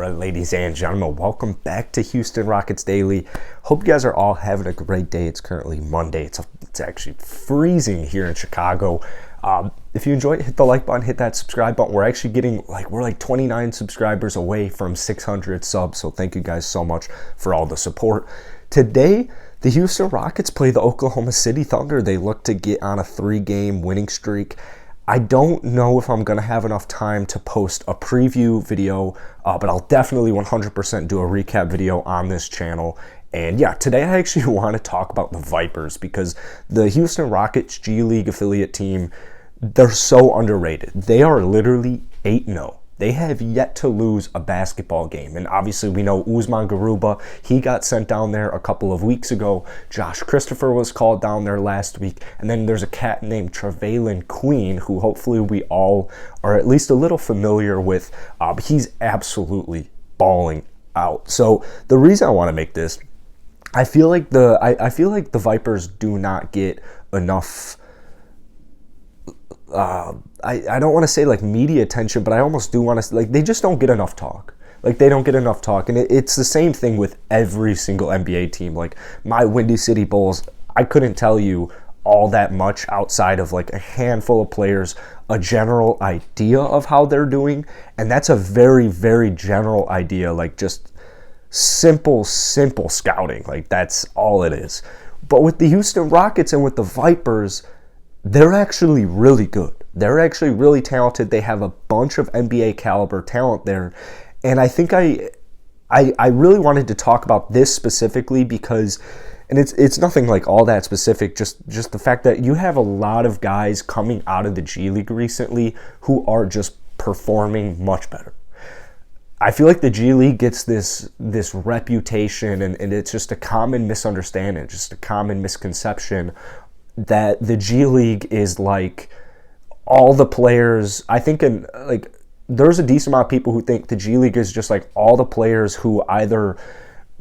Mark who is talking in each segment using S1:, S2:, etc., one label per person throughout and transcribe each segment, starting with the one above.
S1: right, ladies and gentlemen, welcome back to Houston Rockets Daily. Hope you guys are all having a great day. It's currently Monday. It's actually freezing here in Chicago. If you enjoy it, hit the like button, hit that subscribe button. We're actually getting we're like 29 subscribers away from 600 subs. So thank you guys so much for all the support. Today, the Houston Rockets play the Oklahoma City Thunder. They look to get on a 3-game winning streak. I don't know if I'm going to have enough time to post a preview video, but I'll definitely 100% do a recap video on this channel. And yeah, today I actually want to talk about the Vipers because the Houston Rockets G League affiliate team, they're so underrated. They are literally 8-0. They have yet to lose a basketball game. And obviously we know Usman Garuba, he got sent down there a couple of weeks ago. Josh Christopher was called down there last week. And then there's a cat named Trevelin Queen, who hopefully we all are at least a little familiar with. He's absolutely balling out. So the reason I want to make this, I feel like the Vipers do not get enough I don't want to say like media attention, but I almost do want to, like, they just don't get enough talk. Like, they don't get enough talk. And it's the same thing with every single NBA team. Like, my Windy City Bulls, I couldn't tell you all that much outside of like a handful of players, a general idea of how they're doing. And that's a very, very general idea, like just simple scouting. Like, that's all it is. But with the Houston Rockets and with the Vipers, they're actually really good. They're actually really talented. They have a bunch of NBA caliber talent there. And I think I really wanted to talk about this specifically because, and it's nothing like all that specific, just the fact that you have a lot of guys coming out of the G League recently who are just performing much better. I feel like the G League gets this reputation, and it's just a common misunderstanding, just a common misconception that the G League is like all the players. I think there's a decent amount of people who think the G League is just like all the players who either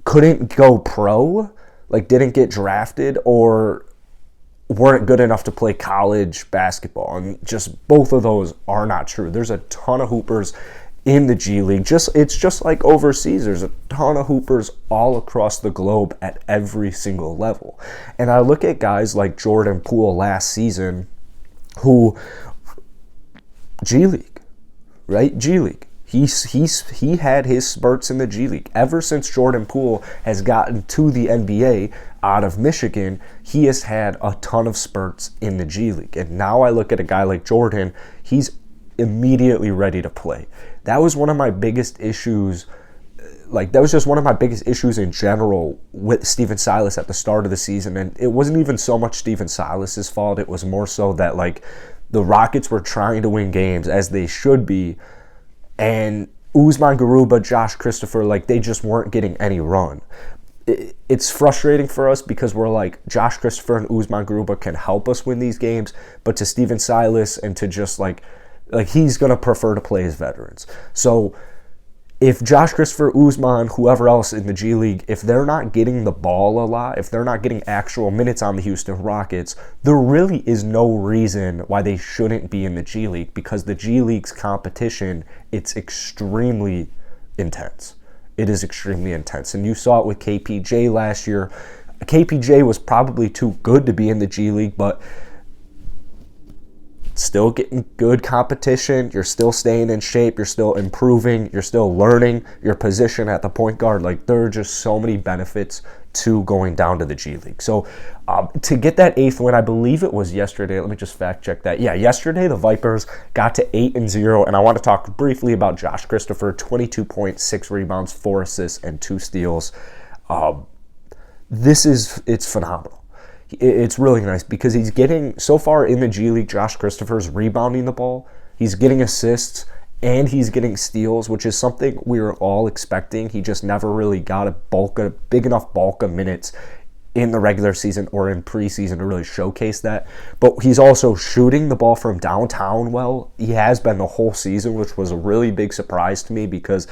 S1: couldn't go pro, like didn't get drafted, or weren't good enough to play college basketball. And just both of those are not true. There's a ton of hoopers in the G League. It's just like overseas. There's a ton of hoopers all across the globe at every single level. And I look at guys like Jordan Poole last season, who G League, right? G League. He had his spurts in the G League. Ever since Jordan Poole has gotten to the NBA out of Michigan, he has had a ton of spurts in the G League. And now I look at a guy like Jordan, he's immediately ready to play. That was one of my biggest issues. Like, that was just one of my biggest issues in general with Stephen Silas at the start of the season. And it wasn't even so much Stephen Silas's fault. It was more so that, like, the Rockets were trying to win games, as they should be. And Usman Garuba, Josh Christopher, like, they just weren't getting any run. It's frustrating for us because we're like, Josh Christopher and Usman Garuba can help us win these games. But to Stephen Silas and to just, like he's going to prefer to play his veterans. So if Josh Christopher, Usman, whoever else in the G League, if they're not getting the ball a lot, if they're not getting actual minutes on the Houston Rockets, there really is no reason why they shouldn't be in the G League, because the G League's competition, it's extremely intense. It is extremely intense. And you saw it with KPJ last year. KPJ was probably too good to be in the G League, but still getting good competition. You're still staying in shape. You're still improving. You're still learning your position at the point guard. Like, there are just so many benefits to going down to the G League. So to get that 8th win, I believe it was yesterday. Let me just fact check that. Yeah, yesterday the Vipers got to 8-0, and I want to talk briefly about Josh Christopher. 22 points, 6 rebounds, 4 assists, and 2 steals. It's phenomenal. It's really nice because he's getting, so far in the G League, Josh Christopher's rebounding the ball, he's getting assists, and he's getting steals, which is something we were all expecting. He just never really got a big enough bulk of minutes in the regular season or in preseason to really showcase that. But he's also shooting the ball from downtown well. He has been the whole season, which was a really big surprise to me because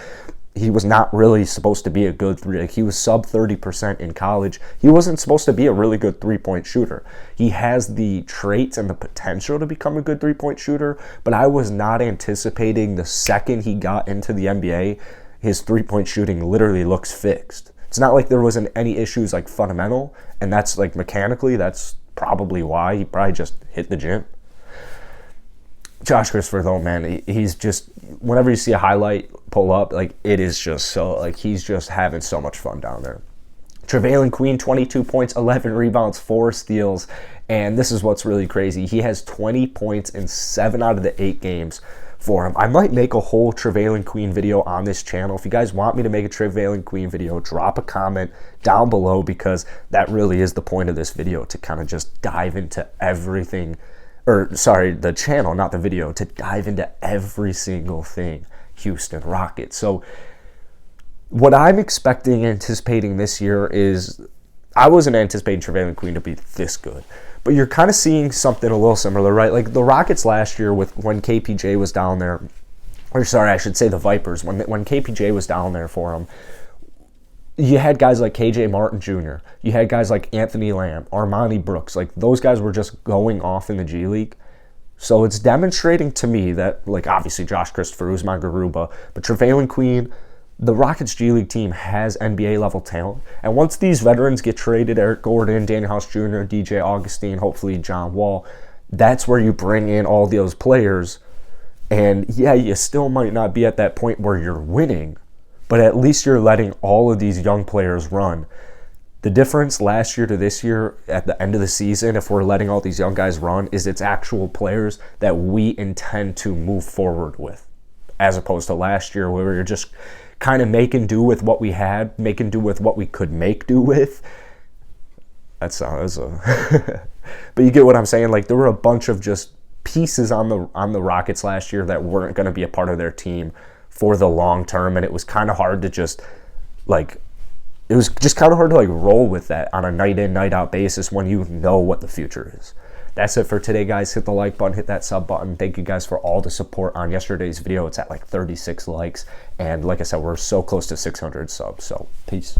S1: he was not really supposed to be a good three. Like, he was sub 30% in college. He wasn't supposed to be a really good three-point shooter. He has the traits and the potential to become a good three-point shooter, but I was not anticipating the second he got into the NBA his three-point shooting literally looks fixed. It's not like there wasn't any issues like fundamental, and that's like mechanically, that's probably why he probably just hit the gym. Josh Christopher, though, man, he's just, whenever you see a highlight pull up, like, it is just so, like, he's just having so much fun down there. Trevelin Queen, 22 points, 11 rebounds, 4 steals, and this is what's really crazy. He has 20 points in 7 out of the 8 games for him. I might make a whole Trevelin Queen video on this channel. If you guys want me to make a Trevelin Queen video, drop a comment down below, because that really is the point of this video, to kind of just dive into everything, or sorry, the channel, not the video, to dive into every single thing Houston Rockets. So what I'm anticipating this year is, I wasn't anticipating Trevelin Queen to be this good, but you're kind of seeing something a little similar, right? Like the Rockets last year, when KPJ was down there, or sorry, I should say the Vipers, when KPJ was down there for them, you had guys like KJ Martin Jr., you had guys like Anthony Lamb, Armani Brooks, like those guys were just going off in the G League. So it's demonstrating to me that, like, obviously Josh Christopher, Usman Garuba, but Trevelin Queen, the Rockets G League team has NBA level talent. And once these veterans get traded, Eric Gordon, Daniel House Jr., DJ Augustine, hopefully John Wall, that's where you bring in all those players. And yeah, you still might not be at that point where you're winning, but at least you're letting all of these young players run. The difference last year to this year at the end of the season, if we're letting all these young guys run, is it's actual players that we intend to move forward with, as opposed to last year where we were just kind of making do with what we had, making do with what we could make do with. That sounds but you get what I'm saying. Like, there were a bunch of just pieces on the Rockets last year that weren't going to be a part of their team for the long term, and it was kind of hard to just like roll with that on a night in, night out basis when you know what the future is. That's it for today, guys. Hit the like button, hit that sub button. Thank you guys for all the support on yesterday's video. It's at like 36 likes, and like I said, we're so close to 600 subs, so peace.